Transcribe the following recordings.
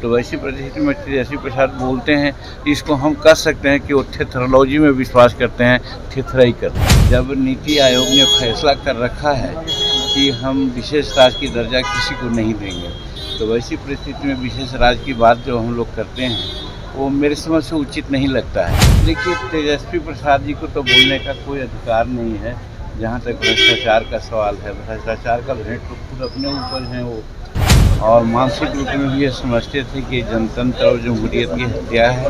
तो वैसी परिस्थिति में तेजस्वी प्रसाद बोलते हैं, इसको हम कह सकते हैं कि वो थेथरोलॉजी में विश्वास करते हैं, थेथराई करते हैं। जब नीति आयोग ने फैसला कर रखा है कि हम विशेष राज्य की दर्जा किसी को नहीं देंगे, तो वैसी परिस्थिति में विशेष राज्य की बात जो हम लोग करते हैं वो मेरे समझ से उचित नहीं लगता है। देखिए, तेजस्वी प्रसाद जी को तो बोलने का कोई अधिकार नहीं है। जहाँ तक भ्रष्टाचार का सवाल है, भ्रष्टाचार का भेंट तो खुद अपने ऊपर हैं वो, और मानसिक रूप में भी ये समझते थे कि जनतंत्र और जमहूरियत की हत्या है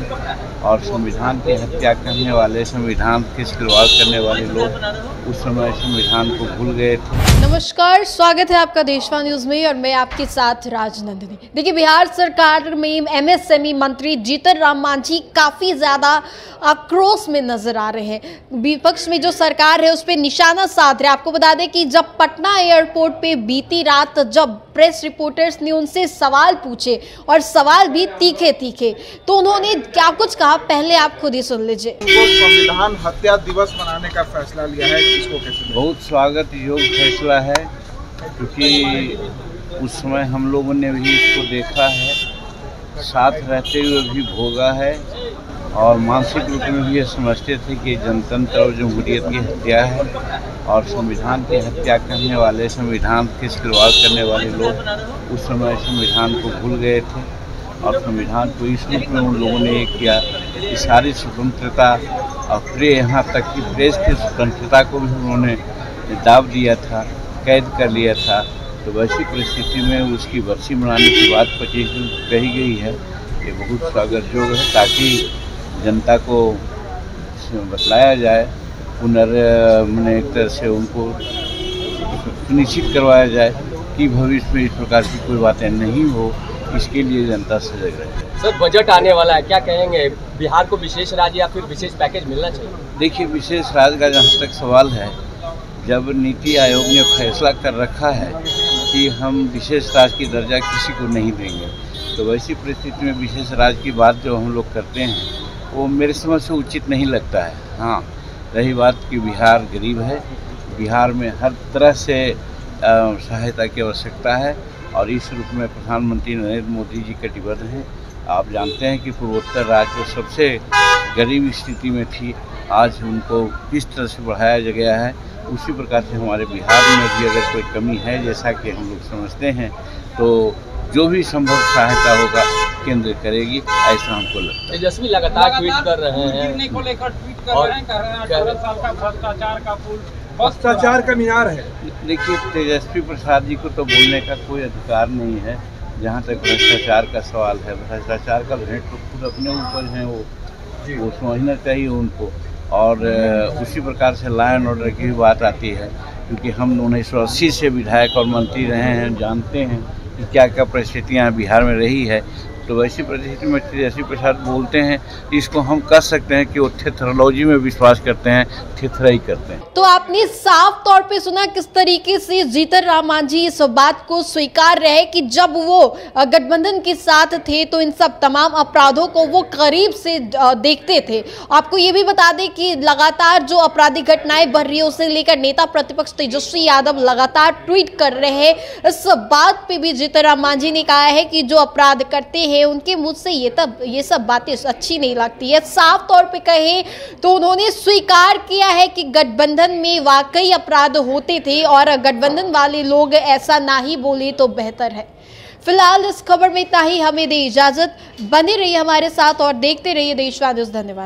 और संविधान की हत्या करने वाले, संविधान की खिलवाड़ करने वाले लोग उस समय संविधान को भूल गए थे। नमस्कार, स्वागत है आपका देशवान न्यूज में और मैं आपके साथ राजनंदिनी। देखिए, बिहार सरकार में एमएसएमई मंत्री जीतन राम मांझी काफी ज्यादा आक्रोश में नजर आ रहे हैं। विपक्ष में जो सरकार है उस पर निशाना साध रहे। आपको बता दें कि जब पटना एयरपोर्ट पे बीती रात जब प्रेस रिपोर्टर्स ने उनसे सवाल पूछे और सवाल भी तीखे तीखे, तो उन्होंने क्या कुछ कहा, पहले आप खुद ही सुन लीजिए। वो संविधान हत्या दिवस मनाने का फैसला लिया है, इसको कैसे? बहुत स्वागत योग्य फैसला है, क्योंकि उस समय हम लोगों ने भी इसको देखा है, साथ रहते हुए भी भोगा है और मानसिक रूप में भी ये समझते थे कि जनतंत्र और जमहूरियत की हत्या है और संविधान की हत्या करने वाले, संविधान की खिलवाड़ करने वाले लोग उस समय संविधान को भूल गए थे और संविधान को इस रूप में उन लोगों ने ये किया कि सारी स्वतंत्रता और प्रिय यहाँ तक कि प्रेस की स्वतंत्रता को भी उन्होंने दाब दिया था, कैद कर लिया था। तो वैसी परिस्थिति में उसकी बरसी मनाने की बात 25 जून कही गई है, ये बहुत स्वागत योग्य है, ताकि जनता को बतलाया जाए, मैंने एक तरह से उनको सुनिश्चित करवाया जाए कि भविष्य में इस प्रकार की कोई बातें नहीं हो, इसके लिए जनता सजग रहे। सर, बजट आने वाला है, क्या कहेंगे? बिहार को विशेष राज्य या फिर विशेष पैकेज मिलना चाहिए? देखिए, विशेष राज्य का जहाँ तक सवाल है, जब नीति आयोग ने फैसला कर रखा है कि हम विशेष राज्य की दर्जा किसी को नहीं देंगे, तो वैसी परिस्थिति में विशेष राज्य की बात जो हम लोग करते हैं वो मेरे समझ से उचित नहीं लगता है। हाँ, रही बात कि बिहार गरीब है, बिहार में हर तरह से सहायता की आवश्यकता है और इस रूप में प्रधानमंत्री नरेंद्र मोदी जी कटिबद्ध हैं। आप जानते हैं कि पूर्वोत्तर राज्य सबसे गरीब स्थिति में थी, आज उनको किस तरह से बढ़ाया गया है, उसी प्रकार से हमारे बिहार में भी अगर कोई कमी है, जैसा कि हम लोग समझते हैं, तो जो भी संभव सहायता होगा केंद्र करेगी, ऐसा हमको लगता है। तेजस्वी लगातार ट्वीट कर रहे हैं और भ्रष्टाचार का मीनार है। देखिए, तेजस्वी प्रसाद जी को तो बोलने का कोई अधिकार नहीं है। जहाँ तक भ्रष्टाचार का सवाल है, भ्रष्टाचार का भेंट तो खुद अपने ऊपर हैं वो समझना चाहिए उनको। और उसी प्रकार से लॉ एंड ऑर्डर की भी बात आती है, क्योंकि हम 1980 से विधायक और मंत्री रहे हैं, जानते हैं कि क्या क्या परिस्थितियाँ बिहार में रही है। तो वैसी परिस्थिति में तेजस्वी प्रसाद बोलते हैं, इसको हम कह सकते हैं कि वो थेथरोलॉजी में विश्वास करते हैं, थेथराई करते हैं। तो आपने साफ तौर पे सुना किस तरीके से जीतन राम मांझी इस बात को स्वीकार रहे कि जब वो गठबंधन के साथ थे तो इन सब तमाम अपराधों को वो करीब से देखते थे। आपको ये भी बता दें कि लगातार जो आपराधिक घटनाएं बढ़ रही है उसे लेकर नेता प्रतिपक्ष तेजस्वी यादव लगातार ट्वीट कर रहे हैं। इस बात पे भी जीतन राम मांझी ने कहा है कि जो अपराध करते हैं उनके मुझ से ये सब बातें अच्छी नहीं लगती है। साफ तौर पे कहे तो उन्होंने स्वीकार किया है कि गठबंधन में वाकई अपराध होते थे और गठबंधन वाले लोग ऐसा ना ही बोले तो बेहतर है। फिलहाल इस खबर में इतना ही, हमें दे इजाजत। बने रहिए हमारे साथ और देखते रहिए देशवान न्यूज़। धन्यवाद।